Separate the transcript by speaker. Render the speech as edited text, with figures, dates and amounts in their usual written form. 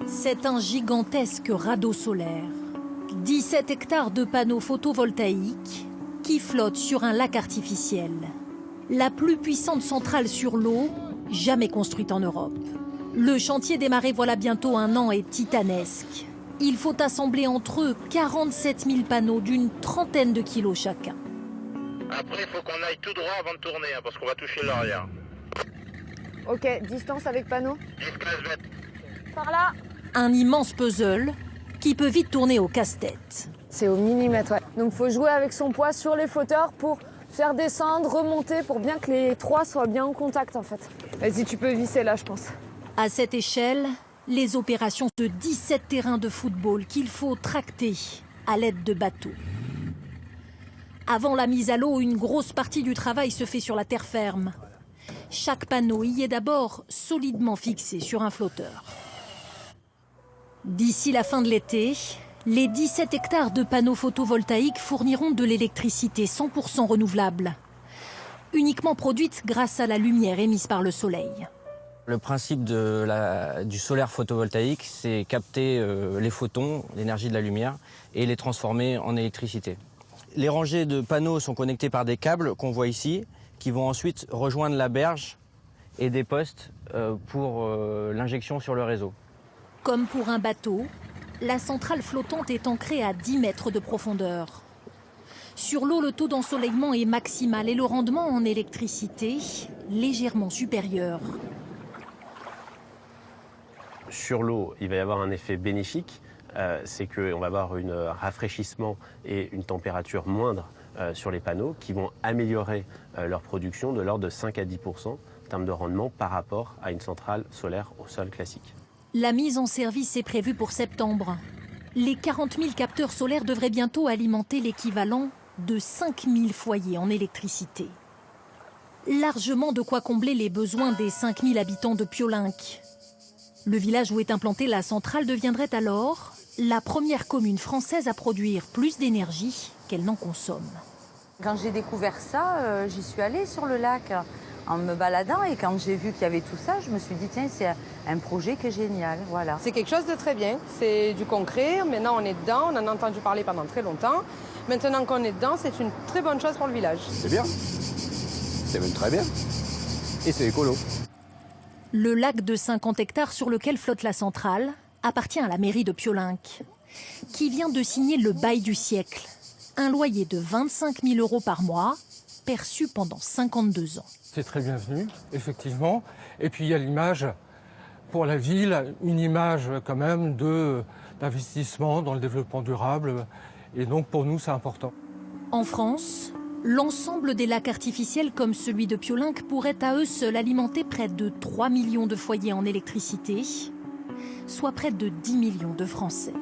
Speaker 1: C'est un gigantesque radeau solaire. 17 hectares de panneaux photovoltaïques qui flottent sur un lac artificiel. La plus puissante centrale sur l'eau jamais construite en Europe. Le chantier démarré voilà bientôt 1 an est titanesque. Il faut assembler entre eux 47 000 panneaux d'une trentaine de kilos chacun.
Speaker 2: Après, il faut qu'on aille tout droit avant de tourner, parce qu'on va toucher l'arrière.
Speaker 3: Ok, distance avec panneau
Speaker 2: 10-15 mètres.
Speaker 3: Par là.
Speaker 1: Un immense puzzle qui peut vite tourner au casse-tête.
Speaker 3: C'est au millimètre, ouais. Donc il faut jouer avec son poids sur les flotteurs pour faire descendre, remonter, pour bien que les trois soient bien en contact en fait. Vas-y, tu peux visser là, je pense.
Speaker 1: À cette échelle, les opérations de 17 terrains de football qu'il faut tracter à l'aide de bateaux. Avant la mise à l'eau, une grosse partie du travail se fait sur la terre ferme. Chaque panneau y est d'abord solidement fixé sur un flotteur. D'ici la fin de l'été, les 17 hectares de panneaux photovoltaïques fourniront de l'électricité 100% renouvelable, uniquement produite grâce à la lumière émise par le soleil.
Speaker 4: Le principe du solaire photovoltaïque, c'est capter les photons, l'énergie de la lumière, et les transformer en électricité. Les rangées de panneaux sont connectées par des câbles qu'on voit ici, qui vont ensuite rejoindre la berge et des postes pour l'injection sur le réseau.
Speaker 1: Comme pour un bateau, la centrale flottante est ancrée à 10 mètres de profondeur. Sur l'eau, le taux d'ensoleillement est maximal et le rendement en électricité légèrement supérieur.
Speaker 5: Sur l'eau, il va y avoir un effet bénéfique, c'est qu'on va avoir un rafraîchissement et une température moindre sur les panneaux qui vont améliorer leur production de l'ordre de 5 à 10% en termes de rendement par rapport à une centrale solaire au sol classique.
Speaker 1: La mise en service est prévue pour septembre. Les 40 000 capteurs solaires devraient bientôt alimenter l'équivalent de 5 000 foyers en électricité. Largement de quoi combler les besoins des 5 000 habitants de Piolenc. Le village où est implantée la centrale deviendrait alors la première commune française à produire plus d'énergie qu'elle n'en consomme.
Speaker 6: Quand j'ai découvert ça, j'y suis allée sur le lac en me baladant et quand j'ai vu qu'il y avait tout ça, je me suis dit tiens, c'est un projet qui est génial, voilà.
Speaker 7: C'est quelque chose de très bien, c'est du concret, maintenant on est dedans, on en a entendu parler pendant très longtemps. Maintenant qu'on est dedans, c'est une très bonne chose pour le village.
Speaker 8: C'est bien, c'est même très bien et c'est écolo.
Speaker 1: Le lac de 50 hectares sur lequel flotte la centrale appartient à la mairie de Piolenc, qui vient de signer le bail du siècle, un loyer de 25 000 € par mois, perçu pendant 52 ans.
Speaker 9: C'est très bienvenu, effectivement. Et puis il y a l'image pour la ville, une image quand même d'investissement dans le développement durable. Et donc pour nous, c'est important.
Speaker 1: En France, l'ensemble des lacs artificiels comme celui de Piolenc pourrait à eux seuls alimenter près de 3 millions de foyers en électricité, soit près de 10 millions de Français.